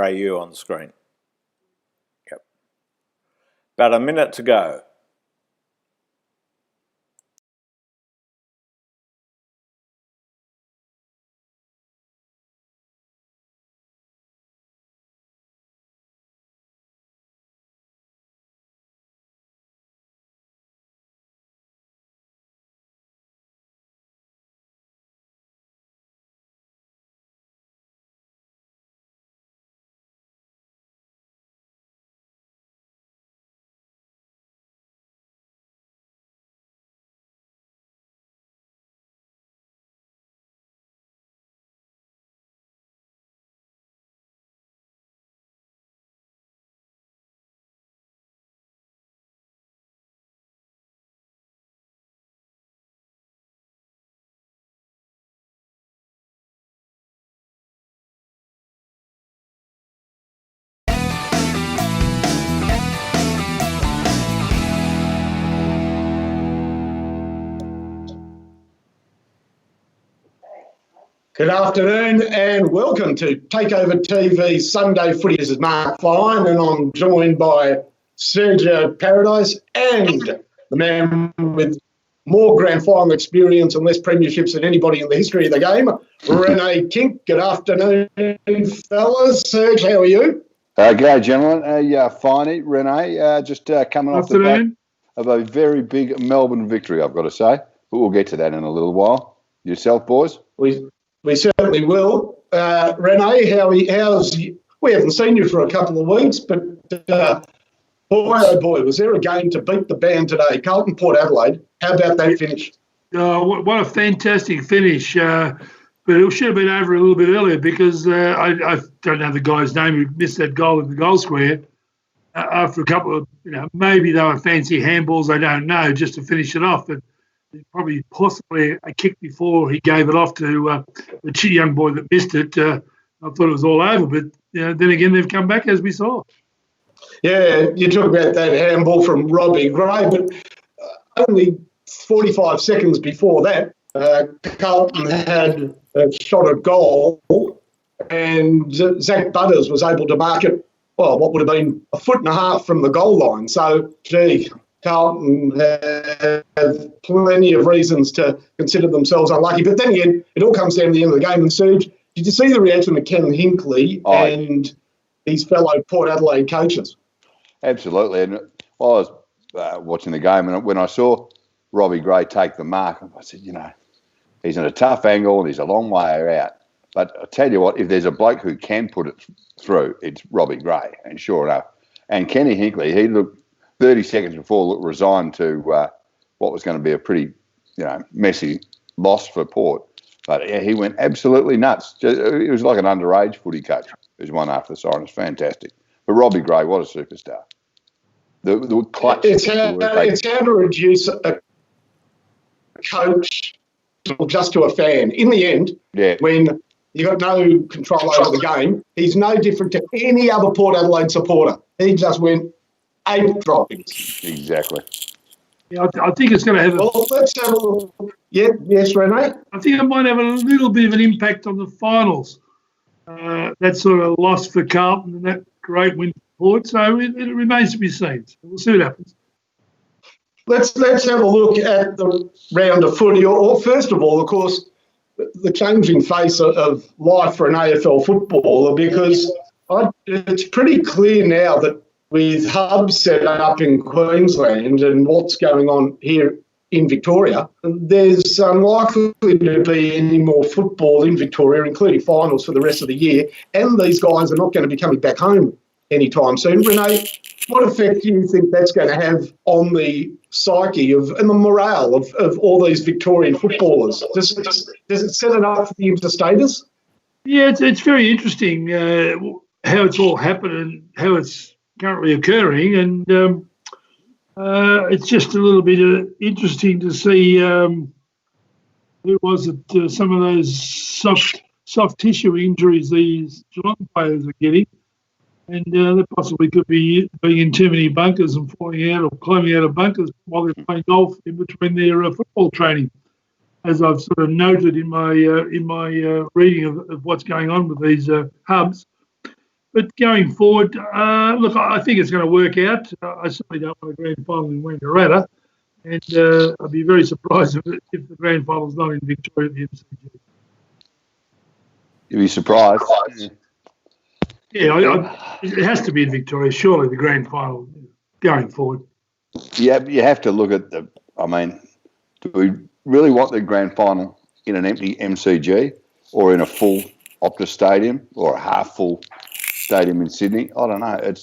takeoverau on the screen. Yep. About a minute to go. Good afternoon and welcome to Takeover TV's Sunday Footy. This is Mark Fine and I'm joined by Sergio Paradise and the man with more grand final experience and less premierships than anybody in the history of the game, Renee Kink. Good afternoon, fellas. Serge, how are you? G'day, gentlemen. Finey, Renee, just coming off the back of a very big Melbourne victory, I've got to say. But we'll get to that in a little while. Yourself, boys? We certainly will. Renee, we haven't seen you for a couple of weeks, but boy, oh boy, was there a game to beat the band today. Carlton Port Adelaide, how about that finish? What a fantastic finish. But it should have been over a little bit earlier because I don't know the guy's name who missed that goal in the goal square. After a couple of, maybe they were fancy handballs, I don't know, just to finish it off. But probably possibly a kick before he gave it off to the young boy that missed it. I thought it was all over, but then again they've come back as we saw. Yeah, you talk about that handball from Robbie Gray, but only 45 seconds before that, Carlton had a shot at goal and Zach Butters was able to mark it, what would have been a foot and a half from the goal line. So, Carlton have plenty of reasons to consider themselves unlucky. But then again, it all comes down to the end of the game. And Serge, did you see the reaction of Ken Hinkley and his fellow Port Adelaide coaches? Absolutely. And I was watching the game, and when I saw Robbie Gray take the mark, I said, he's in a tough angle and he's a long way out. But I tell you what, if there's a bloke who can put it through, it's Robbie Gray. And sure enough. And Kenny Hinkley, he looked 30 seconds before resigned to what was going to be a pretty, messy loss for Port. But he went absolutely nuts. It was like an underage footy coach who's one after the siren. It's fantastic. But Robbie Gray, what a superstar. The clutch. It's how to reduce a coach just to a fan. In the end, when you've got no control over the game, he's no different to any other Port Adelaide supporter. He just went 8 droppings. Exactly. Yeah, I think it's going to have let's have a look. Yes, Renee? I think it might have a little bit of an impact on the finals. That sort of loss for Carlton and that great win for Port. So it remains to be seen. So we'll see what happens. Let's have a look at the round of footy. Or first of all, of course, the changing face of life for an AFL footballer, because it's pretty clear now that with hubs set up in Queensland and what's going on here in Victoria, there's unlikely to be any more football in Victoria, including finals for the rest of the year, and these guys are not going to be coming back home anytime soon. Renee, what effect do you think that's going to have on the psyche and the morale of all these Victorian footballers? Does it set it up for the interstaters? Yeah, it's very interesting how it's all happened and how it's currently occurring, and it's just a little bit interesting to see who was it, some of those soft tissue injuries these Geelong players are getting, and they possibly could be being in too many bunkers and falling out or climbing out of bunkers while they're playing golf in between their football training, as I've sort of noted in my reading of what's going on with these hubs. But going forward, look, I think it's going to work out. I certainly don't want a grand final in Wangaratta, and I'd be very surprised if the grand final's not in Victoria at the MCG. You'd be surprised. Yeah, it has to be in Victoria, surely, the grand final going forward. Yeah, you have to look at do we really want the grand final in an empty MCG or in a full Optus Stadium or a half-full stadium in Sydney? I don't know.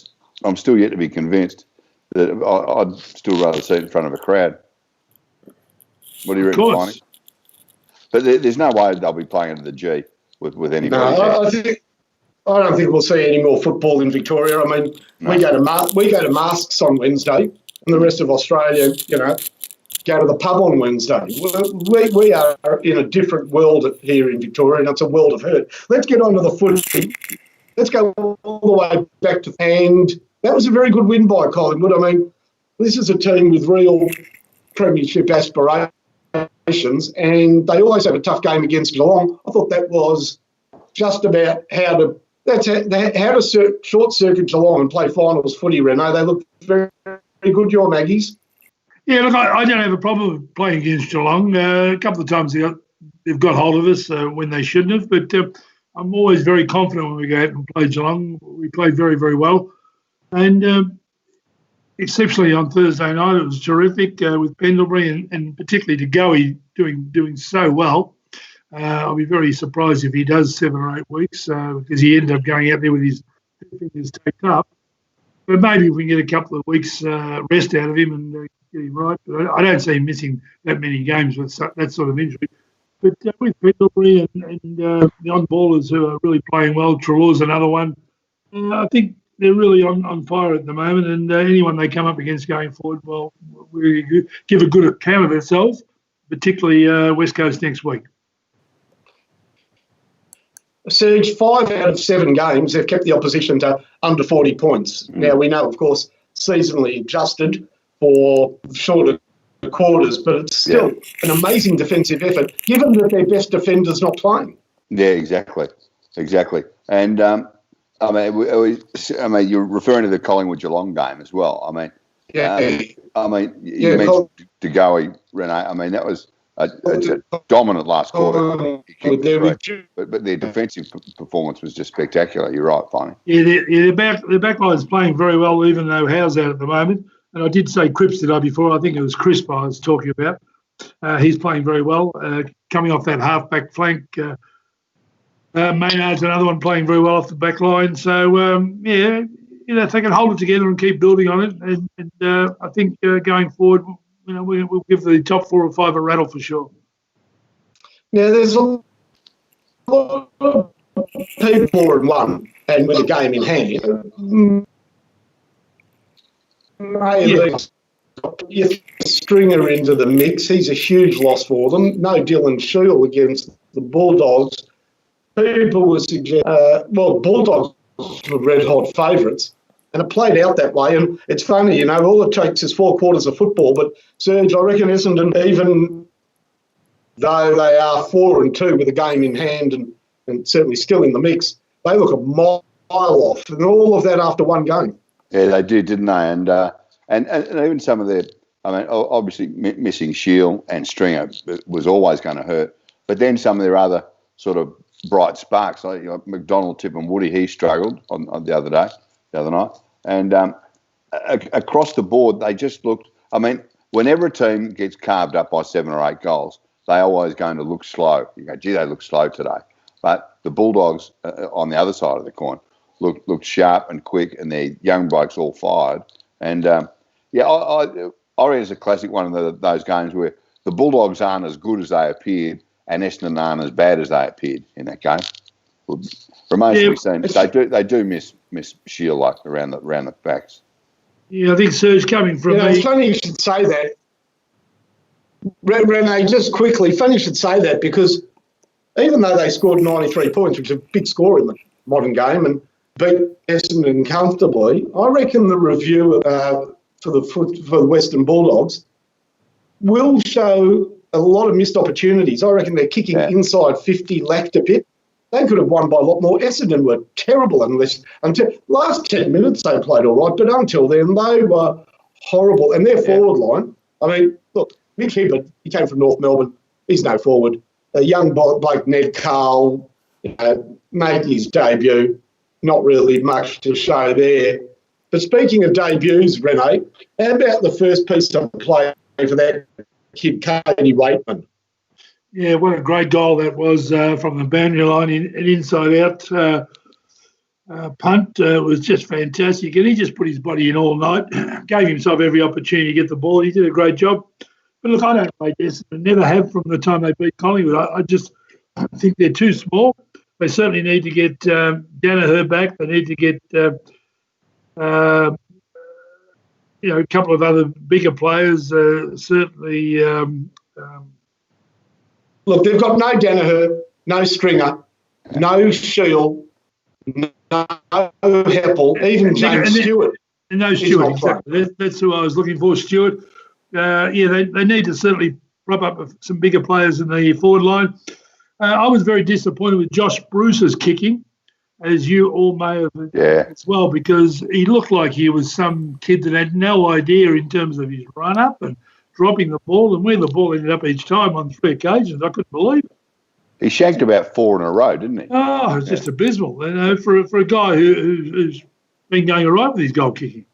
I'm still yet to be convinced that I'd still rather see it in front of a crowd. What do you reckon, Finey? But there's no way they'll be playing at the G with anybody. No, I don't think we'll see any more football in Victoria. I mean, we go to masks on Wednesday, and the rest of Australia, go to the pub on Wednesday. We are in a different world here in Victoria, and it's a world of hurt. Let's get on to the footy. Let's go all the way back to, and that was a very good win by Collingwood. I mean, this is a team with real premiership aspirations, and they always have a tough game against Geelong. I thought that was just about how to short circuit Geelong and play finals footy, Reno. They look very, very good, your Maggies. Yeah, look, I don't have a problem with playing against Geelong. A couple of times they've got hold of us when they shouldn't have, but I'm always very confident when we go out and play Geelong. We played very, very well. And exceptionally on Thursday night, it was terrific with Pendlebury and particularly De Goey doing so well. I'll be very surprised if he does 7 or 8 weeks because he ended up going out there with his fingers taped up. But maybe if we can get a couple of weeks rest out of him and get him right. But I don't see him missing that many games with that sort of injury. But with Pendlebury and the on-ballers who are really playing well, Treloar's another one, I think they're really on fire at the moment. And anyone they come up against going forward, well, we give a good account of ourselves, particularly West Coast next week. Serge, 5 out of 7 games, they've kept the opposition to under 40 points. Now, we know, of course, seasonally adjusted for shorter quarters, but it's still an amazing defensive effort, given that their best defender's not playing. Yeah, exactly. And, you're referring to the Collingwood-Geelong game as well. You mentioned De Goey, Rene. That was a dominant last quarter. But their defensive performance was just spectacular. You're right, Finey. Yeah, their back line is playing very well, even though Howe's out at the moment. And I did say Cripps today before. I think it was Crisp I was talking about. He's playing very well, coming off that half-back flank. Maynard's another one playing very well off the back line. So, if they can hold it together and keep building on it, and I think going forward, we'll give the top 4 or 5 a rattle for sure. Now, there's a lot of people 4-1 and with a game in hand. You Stringer into the mix. He's a huge loss for them. No Dylan Shield against the Bulldogs. People were suggesting, Bulldogs were red-hot favourites. And it played out that way. And it's funny, all it takes is 4 quarters of football. But, Serge, I reckon Essendon, even though they are 4-2 with a game in hand and certainly still in the mix, they look a mile off. And all of that after one game. Yeah, they did, didn't they? And even some of their, obviously missing Shield and Stringer was always going to hurt. But then some of their other sort of bright sparks, like McDonald, Tip and Woody, he struggled on the other night. And across the board, they just looked, whenever a team gets carved up by 7 or 8 goals, they always going to look slow. You go, gee, they look slow today. But the Bulldogs on the other side of the coin looked sharp and quick, and their young blokes all fired. And, I reckon it's a classic one of those games where the Bulldogs aren't as good as they appeared and Essendon aren't as bad as they appeared in that game. Remains to be seen. They do miss Shield around the backs. Yeah, I think Serge coming from It's funny you should say that. Rene, just quickly, funny you should say that because even though they scored 93 points, which is a big score in the modern game, and beat Essendon comfortably, I reckon the review for the Western Bulldogs will show a lot of missed opportunities. I reckon they're kicking inside 50, lacked a bit. They could have won by a lot more. Essendon were terrible until last 10 minutes they played all right, but until then they were horrible. And their forward line, I mean, look, Mick Hibbert, he came from North Melbourne. He's no forward. A young bloke, Ned Carl, made his debut. Not really much to show there. But speaking of debuts, Renee, how about the first piece of play for that kid, Cody Waitman? Yeah, what a great goal that was from the boundary line, an inside-out punt. It was just fantastic. And he just put his body in all night, gave himself every opportunity to get the ball. He did a great job. But look, I don't rate Essendon, never have from the time they beat Collingwood. I just think they're too small. They certainly need to get Danaher back. They need to get a couple of other bigger players. Certainly. Look, they've got no Danaher, no Stringer, no Shield, no Heppel, even James Stewart. And no Stewart, exactly. That's who I was looking for, Stewart. They need to certainly prop up some bigger players in the forward line. I was very disappointed with Josh Bruce's kicking, as you all may have as well, because he looked like he was some kid that had no idea in terms of his run-up and dropping the ball, and where the ball ended up each time on 3 occasions, I couldn't believe it. He shanked about 4 in a row, didn't he? Oh, it's just abysmal, for a guy who's been going all right with his goal kicking.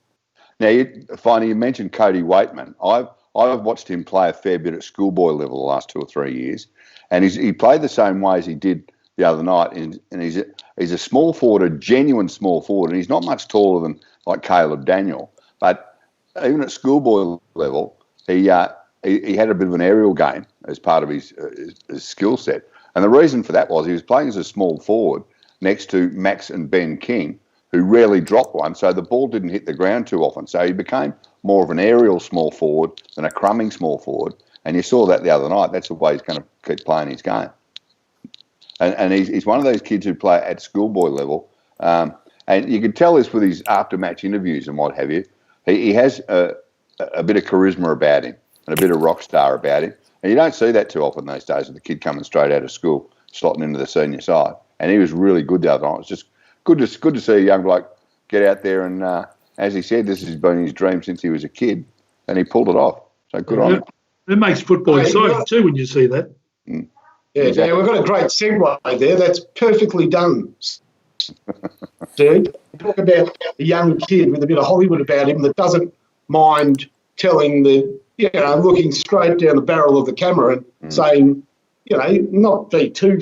Now, you mentioned Cody Waitman. I've watched him play a fair bit at schoolboy level the last 2 or 3 years, and he played the same way as he did the other night. And he's a small forward, a genuine small forward, and he's not much taller than like Caleb Daniel. But even at schoolboy level, he had a bit of an aerial game as part of his skill set. And the reason for that was he was playing as a small forward next to Max and Ben King, who rarely dropped one, so the ball didn't hit the ground too often. So he became more of an aerial small forward than a crumbing small forward. And you saw that the other night. That's the way he's going to keep playing his game. And he's one of those kids who play at schoolboy level. And you could tell this with his after-match interviews and what have you. He has a bit of charisma about him and a bit of rock star about him. And you don't see that too often these days with the kid coming straight out of school, slotting into the senior side. And he was really good the other night. It's just good to see a young bloke get out there and, as he said, this has been his dream since he was a kid, and he pulled it off. So good on him. It makes football exciting too when you see that. Yeah, exactly. We've got a great segue there. That's perfectly done. Dude, talk about a young kid with a bit of Hollywood about him that doesn't mind telling looking straight down the barrel of the camera and saying, not be too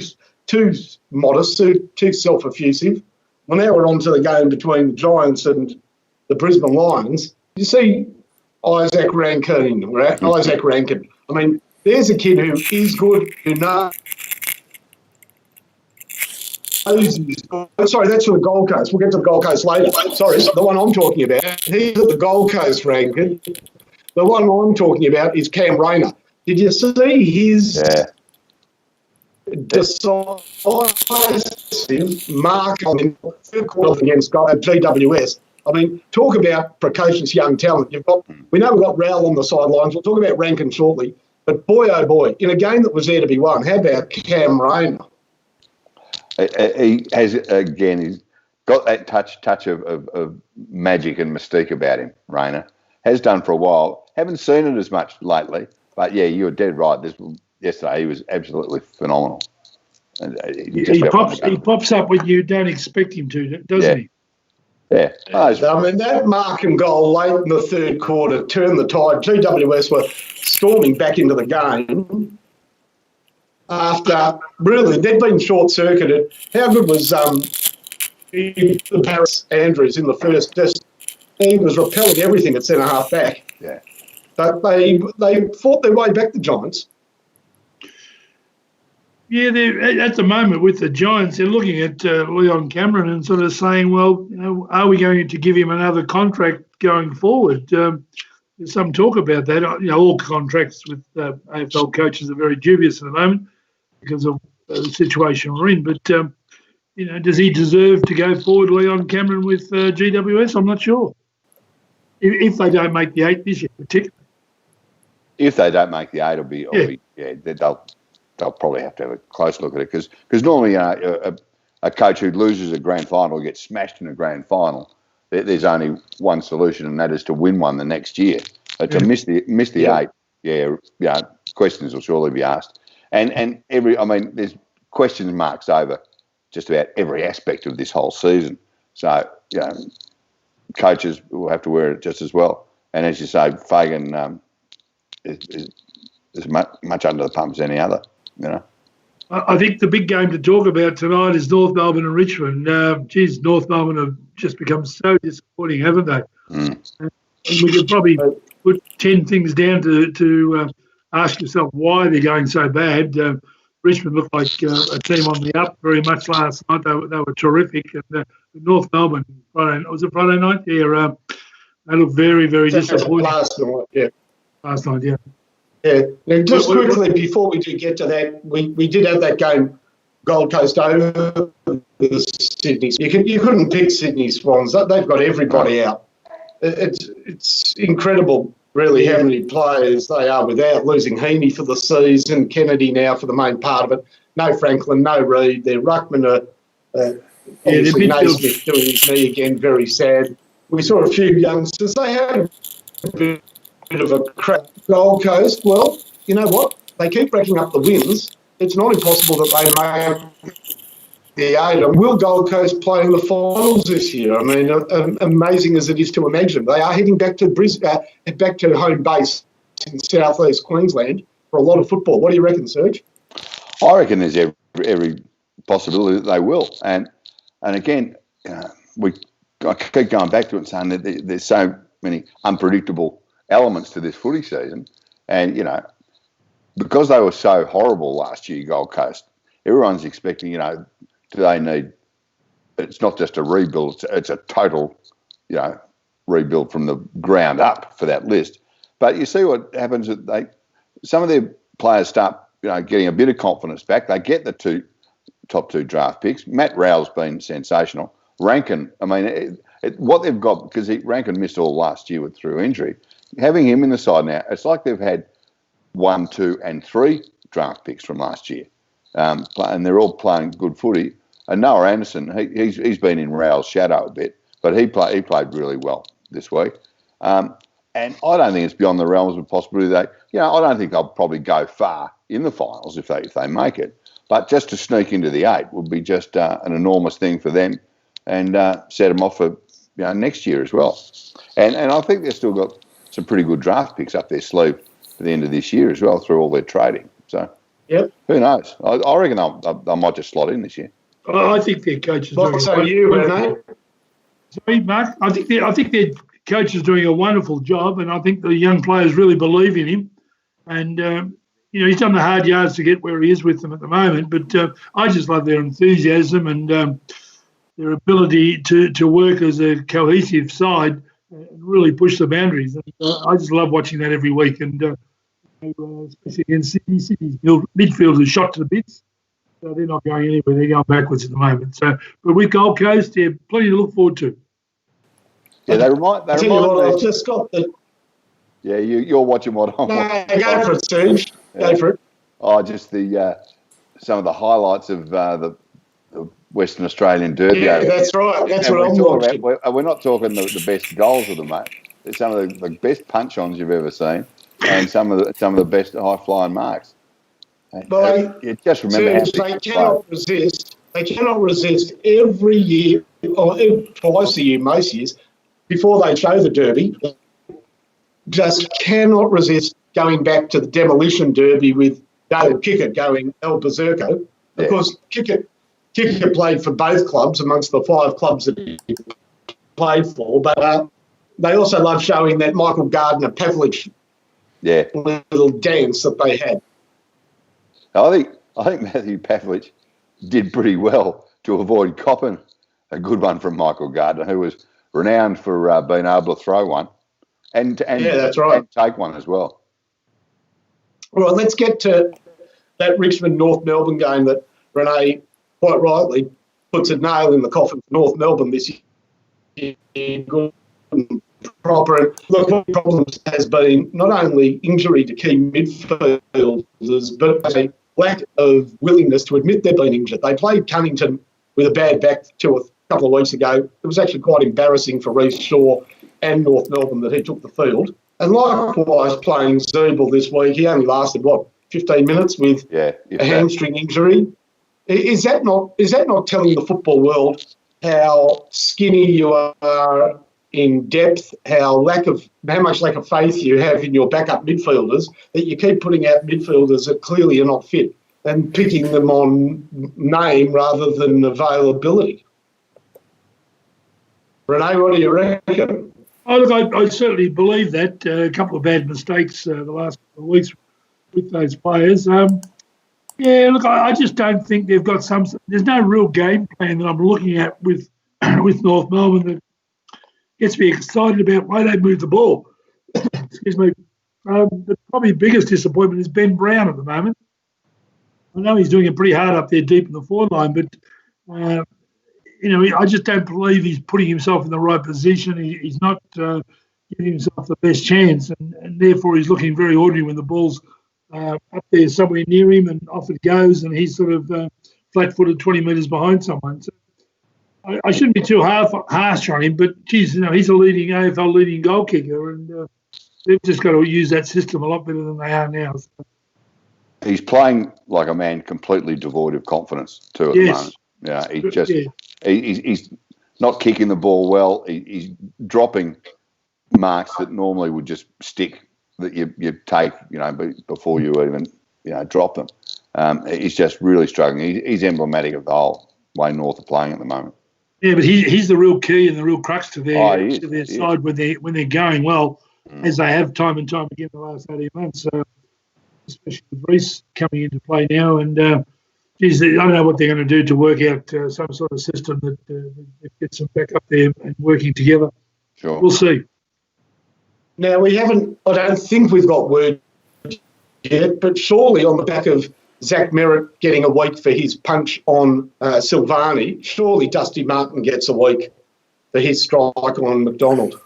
modest, too self-effusive. Well, now we're on to the game between the Giants and the Brisbane Lions. You see Isaac Rankin. I mean, there's a kid who is good, who knows his... Sorry, that's for the Gold Coast. We'll get to the Gold Coast later. Sorry, the one I'm talking about. He's at the Gold Coast, Rankin. The one I'm talking about is Cam Rayner. Did you see his decisive mark on the third quarter against GWS? I mean, talk about precocious young talent. We know we've got Rowell on the sidelines. We'll talk about Rankin shortly. But boy, oh boy, in a game that was there to be won, how about Cam Rayner? He has, again, he's got that touch of magic and mystique about him, Rayner. Has done for a while. Haven't seen it as much lately. But, yeah, you were dead right. Yesterday he was absolutely phenomenal. He pops up when you don't expect him to, doesn't he? Yeah. I mean, that mark and goal late in the third quarter turned the tide. GWS were storming back into the game after, really, they'd been short-circuited. How good was Paris Andrews in the first? He was repelling everything at centre-half back. Yeah. But they fought their way back, the Giants. Yeah, at the moment with the Giants, they're looking at Leon Cameron and sort of saying, well, are we going to give him another contract going forward? There's some talk about that. All contracts with AFL coaches are very dubious at the moment because of the situation we're in. But, does he deserve to go forward, Leon Cameron, with GWS? I'm not sure. If they don't make the 8 this year, particularly. If they don't make the 8, they'll probably have to have a close look at it because normally a coach who loses a grand final, gets smashed in a grand final, there's only one solution, and that is to win one the next year. To miss the eight, questions will surely be asked. And there's question marks over just about every aspect of this whole season. So, coaches will have to wear it just as well. And as you say, Fagan is much under the pump as any other, I think the big game to talk about tonight is North Melbourne and Richmond. North Melbourne have just become so disappointing, haven't they? And we could probably put 10 things down to ask yourself why they're going so bad. Richmond looked like a team on the up very much last night. They were terrific. And North Melbourne, was it Friday night? Yeah, they looked very, very disappointing. Last night, yeah. Last night, yeah. Yeah. Now, just quickly, before we do get to that, we did have that game, Gold Coast over the Sydney. You couldn't pick Sydney Swans. They've got everybody out. It's incredible, really, how many players they are without, losing Heaney for the season, Kennedy now for the main part of it. No Franklin, no Reid. Their ruckman are obviously Naismith doing his knee again, very sad. We saw a few youngsters. They had a bit of a crack. Gold Coast, well, you know what? They keep racking up the wins. It's not impossible that they make the eight. And will Gold Coast play in the finals this year? I mean, amazing as it is to imagine. They are heading back to Brisbane, back to home base in southeast Queensland for a lot of football. What do you reckon, Serge? I reckon there's every possibility that they will. And again, I keep going back to it and saying that there's so many unpredictable elements to this footy season. And, because they were so horrible last year, Gold Coast, everyone's expecting, do they need, it's not just a rebuild, it's a total, rebuild from the ground up for that list. But you see what happens, some of their players start, getting a bit of confidence back. They get the top two draft picks. Matt Rowell's been sensational. Rankin, what they've got, because Rankin missed all last year through injury, having him in the side now, it's like they've had 1, 2 and 3 draft picks from last year. And they're all playing good footy. And Noah Anderson, he's been in Rowell's shadow a bit, but he played really well this week. And I don't think it's beyond the realms of possibility that, I don't think they'll probably go far in the finals if they make it. But just to sneak into the 8 would be just an enormous thing for them and set them off for next year as well. And I think they've still got some pretty good draft picks up their sleeve for the end of this year as well through all their trading. So who knows? I reckon they might just slot in this year. I think their coach is doing Sorry, Mark. I think their coach is doing a wonderful job, and I think the young players really believe in him. And he's done the hard yards to get where he is with them at the moment. But I just love their enthusiasm and their ability to work as a cohesive side and really push the boundaries. And, I just love watching that every week. And especially against Sydney. Sydney's midfield is shot to the bits. So they're not going anywhere. They're going backwards at the moment. So, but with Gold Coast, they're plenty to look forward to. Yeah, they remind me. I've just got the... Yeah, you're watching what I'm watching. Go for it, Serge. Go for it. Oh, just some of the highlights of the Western Australian Derby. Yeah, that's right. That's what I'm watching. We're not talking the best goals of the match. It's some of the best punch-ons you've ever seen, and some of the best high-flying marks. Just remember they cannot resist. They cannot resist every year, or twice a year, most years, before they show the Derby. Just cannot resist going back to the Demolition Derby with David Kickett going El Berserko. Yeah. Of course, Kickett played for both clubs amongst the 5 clubs that he played for, but they also love showing that Michael Gardner Pavlich little dance that they had. I think Matthew Pavlich did pretty well to avoid copping a good one from Michael Gardner, who was renowned for being able to throw one and that's right, and take one as well. All right, let's get to that Richmond-North Melbourne game that Renee quite rightly puts a nail in the coffin for North Melbourne this year. Good and proper. Look, one of the problems has been not only injury to key midfielders, but a lack of willingness to admit they've been injured. They played Cunnington with a bad back a couple of weeks ago. It was actually quite embarrassing for Reece Shaw and North Melbourne that he took the field. And likewise, playing Zeeble this week, he only lasted, 15 minutes with a hamstring injury. Is that not telling the football world how skinny you are in depth, how much lack of faith you have in your backup midfielders, that you keep putting out midfielders that clearly are not fit and picking them on name rather than availability? Renee, what do you reckon? Oh, look, I certainly believe that. A couple of bad mistakes the last couple of weeks with those players. Yeah, look, I just don't think they've got there's no real game plan that I'm looking at with with North Melbourne that gets me excited about why they move the ball. Excuse me. The probably biggest disappointment is Ben Brown at the moment. I know he's doing it pretty hard up there deep in the forward line, but I just don't believe he's putting himself in the right position. He's not giving himself the best chance, and therefore he's looking very ordinary when the ball's up there somewhere near him and off it goes, and he's sort of flat-footed 20 metres behind someone. So I shouldn't be too harsh on him, but geez, he's a leading AFL leading goal kicker, and they've just got to use that system a lot better than they are now. So. He's playing like a man completely devoid of confidence too at the moment. He's not kicking the ball well. He's dropping marks that normally would just stick that you take, before you even, drop them. He's just really struggling. He's emblematic of the whole way North are playing at the moment. Yeah, but he's the real key and the real crux to their side when they're going well, as they have time and time again the last 18 months. Especially with Reece coming into play now, and I don't know what they're going to do to work out some sort of system that gets them back up there and working together. Sure, we'll see. Now I don't think we've got word yet, but surely on the back of Zach Merritt getting a week for his punch on Silvani, surely Dusty Martin gets a week for his strike on McDonald.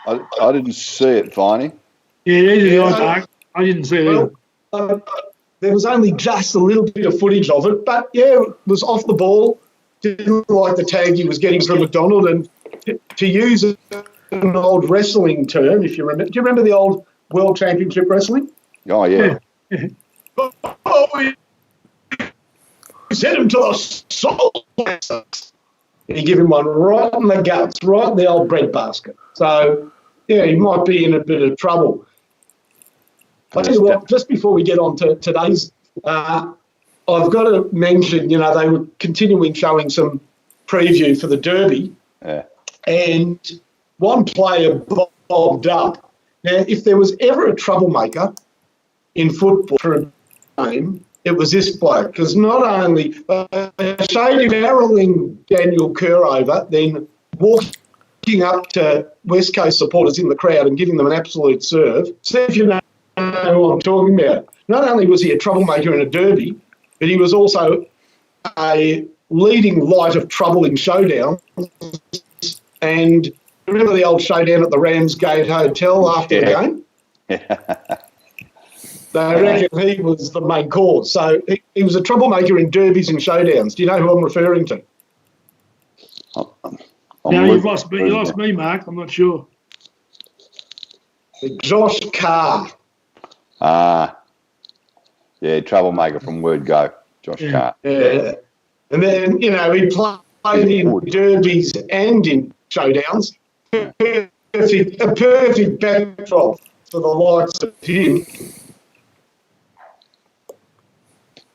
I didn't see it, Viney. Yeah, I didn't see it either. There was only just a little bit of footage of it, but it was off the ball. Didn't like the tag he was getting from McDonald, and to use an old wrestling term, if you remember, do you remember the old World Championship Wrestling? Oh, yeah. We sent him to the soul. He gave him one right in the guts, right in the old breadbasket. So, he might be in a bit of trouble. I tell you what, just before we get on to today's, I've got to mention, they were continuing showing some preview for the Derby. Yeah. And one player bobbed up. Now, if there was ever a troublemaker in football for a game, it was this bloke, because not only showed him barreling Daniel Kerr over, then walking up to West Coast supporters in the crowd and giving them an absolute serve. See if you know what I'm talking about. Not only was he a troublemaker in a derby, but he was also a leading light of trouble in showdown. And remember the old showdown at the Ramsgate Hotel after the game? Yeah. They reckon he was the main cause. So he was a troublemaker in derbies and showdowns. Do you know who I'm referring to? You've lost me, Mark. I'm not sure. Josh Carr. Troublemaker from word go. Josh Carr. Yeah. And then, he played in derbies and in showdowns. A perfect backdrop for the likes of him.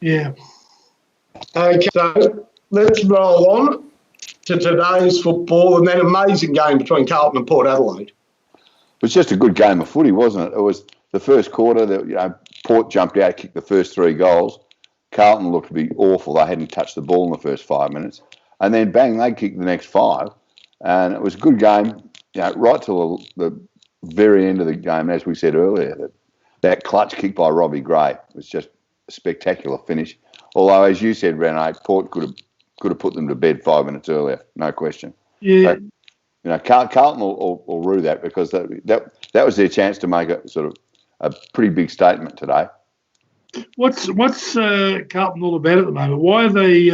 Yeah. Okay, so let's roll on to today's football and that amazing game between Carlton and Port Adelaide. It was just a good game of footy, wasn't it? It was the first quarter that Port jumped out, kicked the first 3 goals. Carlton looked to be awful. They hadn't touched the ball in the first 5 minutes. And then, bang, they kicked the next 5. And it was a good game, right till the very end of the game, as we said earlier. That clutch kick by Robbie Gray was just a spectacular finish. Although, as you said, Renee, Port could have put them to bed 5 minutes earlier, no question. Yeah. But, Carlton will rue that, because that was their chance to make a sort of a pretty big statement today. What's Carlton all about at the moment? Why are they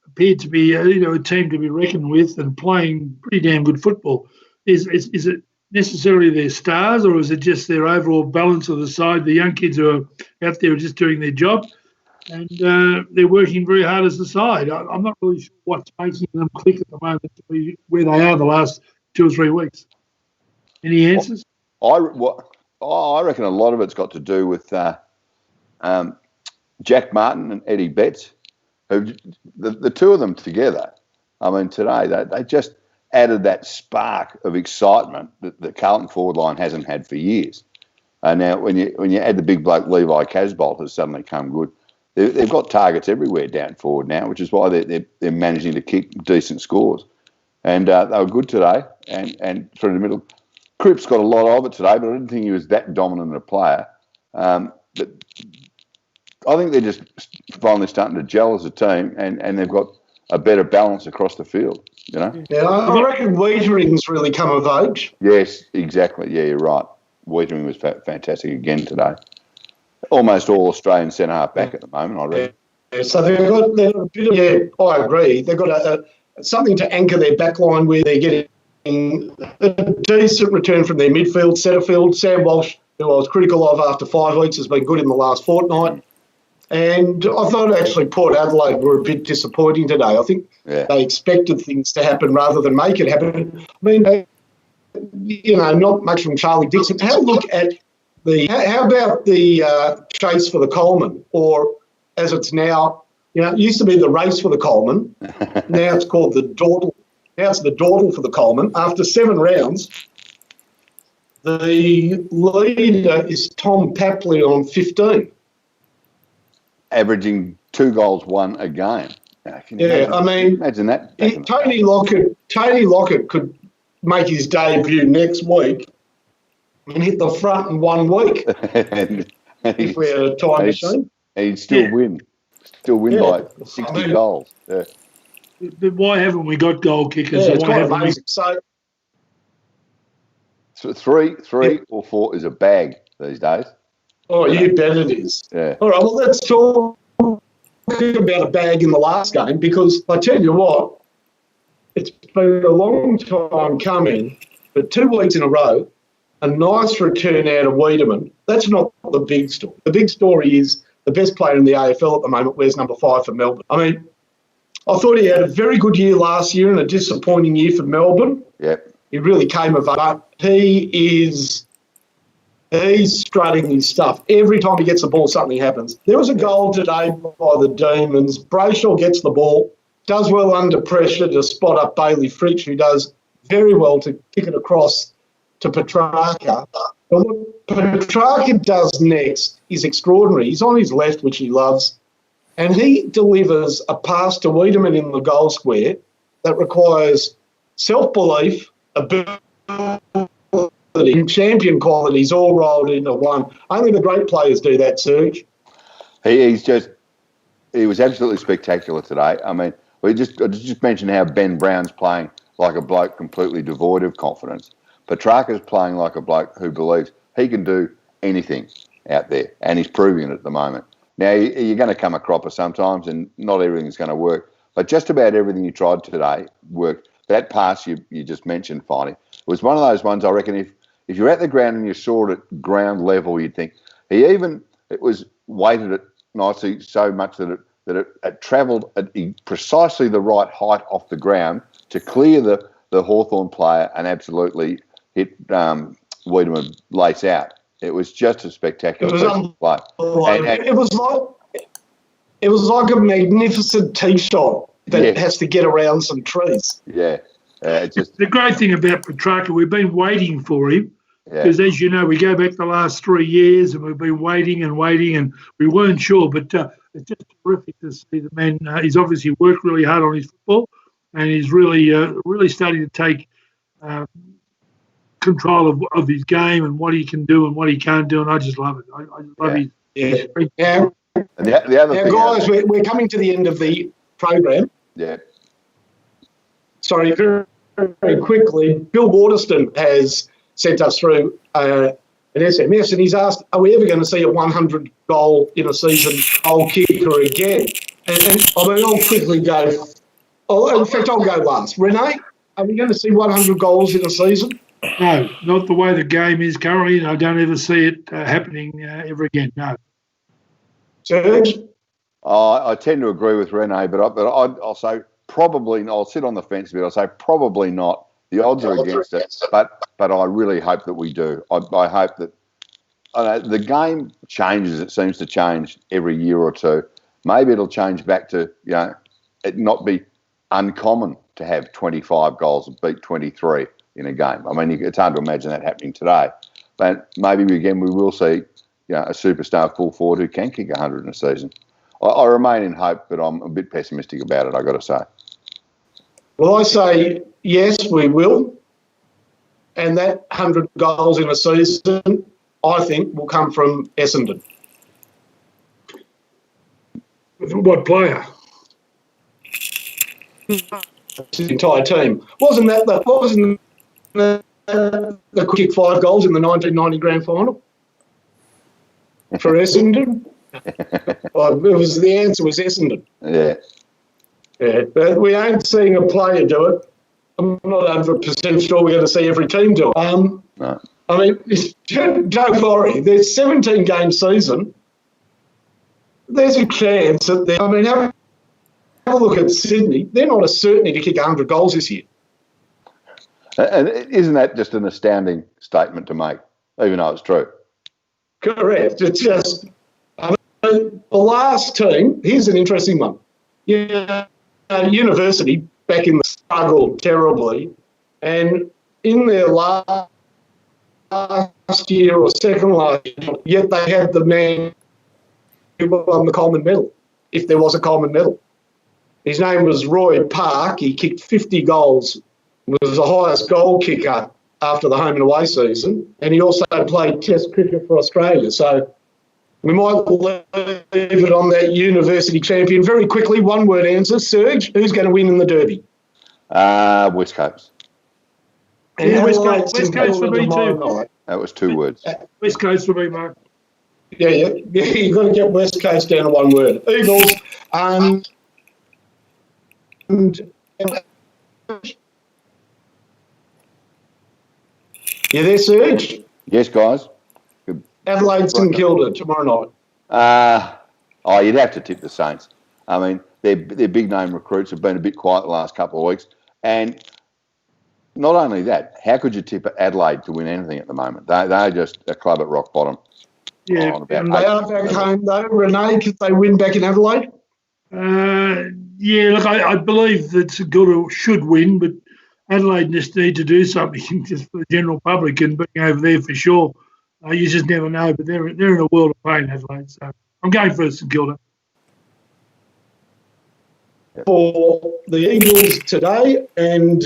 appeared to be a team to be reckoned with and playing pretty damn good football? Is it necessarily their stars, or is it just their overall balance of the side? The young kids who are out there are just doing their job, and they're working very hard as a side. I'm not really sure what's making them click at the moment to be where they are the last 2 or 3 weeks. Any answers? I reckon a lot of it's got to do with Jack Martin and Eddie Betts, who the two of them together. I mean, today they just added that spark of excitement that the Carlton forward line hasn't had for years. And now when you add the big bloke Levi Casbolt has suddenly come good, they've got targets everywhere down forward now, which is why they're managing to kick decent scores. And they were good today, and through the middle. Cripps got a lot of it today, but I didn't think he was that dominant a player. But I think they're just finally starting to gel as a team, and they've got a better balance across the field, you know? Yeah, I reckon Weitering's really come of age. Yes, exactly. Yeah, you're right. Weitering was fantastic again today. Almost all Australian centre-half back at the moment, I reckon. Yeah, so they've got a bit of, yeah, I agree. They've got something to anchor their back line with. They're getting a decent return from their midfield, Setterfield. Sam Walsh, who I was critical of after 5 weeks, has been good in the last fortnight. And I thought actually Port Adelaide were a bit disappointing today. I think they expected things to happen rather than make it happen. I mean, not much from Charlie Dixon. Have a look at how about the chase for the Coleman, or as it's now, it used to be the race for the Coleman. Now it's called the Dawdle. Now it's the Dawdle for the Coleman. After 7 rounds, the leader is Tom Papley on 15. Averaging 2 goals, 1 a game. Imagine that. Tony Lockett could make his debut next week and hit the front in 1 week. If we had a time machine. He'd still win. Still win by 60 goals. Yeah. But why haven't we got goal kickers? Yeah, it's quite amazing. So 3 or 4 is a bag these days. Oh, you bet it is. Yeah. All right, well, let's talk about a bag in the last game, because I tell you what, it's been a long time coming, but 2 weeks in a row, a nice return out of Wiedemann. That's not the big story. The big story is the best player in the AFL at the moment wears number 5 for Melbourne. I mean, I thought he had a very good year last year and a disappointing year for Melbourne. Yep. He really came of age. He's strutting his stuff. Every time he gets the ball, something happens. There was a goal today by the Demons. Brayshaw gets the ball, does well under pressure to spot up Bailey Fritsch, who does very well to kick it across to Petrarca. But what Petrarca does next is extraordinary. He's on his left, which he loves, and he delivers a pass to Wiedemann in the goal square that requires self-belief, ability, champion qualities all rolled into one. Only the great players do that, Serge. He was absolutely spectacular today. I mean, I just mentioned how Ben Brown's playing like a bloke completely devoid of confidence. Petrarca's playing like a bloke who believes he can do anything out there, and he's proving it at the moment. Now, you're going to come a cropper sometimes, and not everything's going to work, but just about everything you tried today worked. That pass you just mentioned, Finey, was one of those ones, I reckon, if you're at the ground and you saw it at ground level, you'd think it was weighted it nicely so much that it travelled at precisely the right height off the ground to clear the Hawthorn player and absolutely hit Wiedemann lace out. It was just a spectacular play. It was like a magnificent tee shot that has to get around some trees. Yeah. The great thing about Petrarca, we've been waiting for him, because as you know, we go back the last 3 years and we've been waiting and we weren't sure, but it's just terrific to see the man. He's obviously worked really hard on his football, and he's really starting to take control of his game and what he can do and what he can't do, and I just love it. I love his. Yeah. And the other thing, guys, we're coming to the end of the program. Yeah. Sorry, very, very quickly, Bill Waterston has sent us through an an SMS, and he's asked, are we ever going to see a 100 goal in a season goal kicker again? And I mean, I'll quickly go. In fact, I'll go last. Renee, are we going to see 100 goals in a season? No, not the way the game is currently, and I don't ever see it happening ever again. No. Serge? I tend to agree with Renee, but I'll say probably. I'll sit on the fence a bit. I'll say probably not. The odds are against it, but I really hope that we do. I hope that the game changes. It seems to change every year or two. Maybe it'll change back to it not be uncommon to have 25 goals and beat 23 in a game. I mean, it's hard to imagine that happening today, but maybe again we will see a superstar full forward who can kick 100 in a season. I remain in hope, but I'm a bit pessimistic about it, I've got to say. Well, I say yes, we will. And that 100 goals in a season, I think, will come from Essendon. What player? The entire team. Wasn't the kick 5 goals in the 1990 grand final for Essendon? Well, the answer was Essendon. Yeah. Yeah, but we ain't seeing a player do it. I'm not 100% sure we're going to see every team do it. No. I mean, don't worry. There's 17-game season. There's a chance that have a look at Sydney. They're not a certainty to kick 100 goals this year. And isn't that just an astounding statement to make, even though it's true? Correct. It's just the last team. Here's an interesting one. University back in the struggled terribly, and in their last year or second last year, yet they had the man who won the Coleman Medal, if there was a Coleman Medal. His name was Roy Park. He kicked 50 goals, was the highest goal kicker after the home and away season, and he also played Test cricket for Australia. So we might leave it on that University champion. Very quickly, one-word answer. Serge, who's going to win in the Derby? West Coast. And West Coast for me too. That was 2 words. West Coast for me, Mark. Yeah, you've got to get West Coast down to one word. Eagles. You there, Serge? Yes, guys. Adelaide St Kilda tomorrow night. You'd have to tip the Saints. I mean, their big name recruits have been a bit quiet the last couple of weeks, and not only that, how could you tip Adelaide to win anything at the moment? They're just a club at rock bottom. Yeah, and they are back home though. Renee, could they win back in Adelaide? Yeah, look, I believe that St Kilda should win, but Adelaide just need to do something just for the general public and being over there for sure. You just never know, but they're in a world of pain, Adelaide. So I'm going for St Kilda. For the Eagles today, and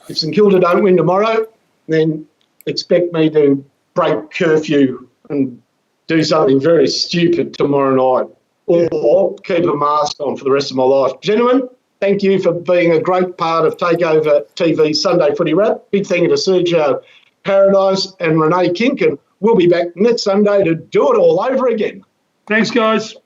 if St Kilda don't win tomorrow, then expect me to break curfew and do something very stupid tomorrow night, or keep a mask on for the rest of my life. Gentlemen, thank you for being a great part of Takeover TV Sunday Footy Wrap. Big thank you to Sergio Paradise and Renee Kink, and we'll be back next Sunday to do it all over again. Thanks, guys.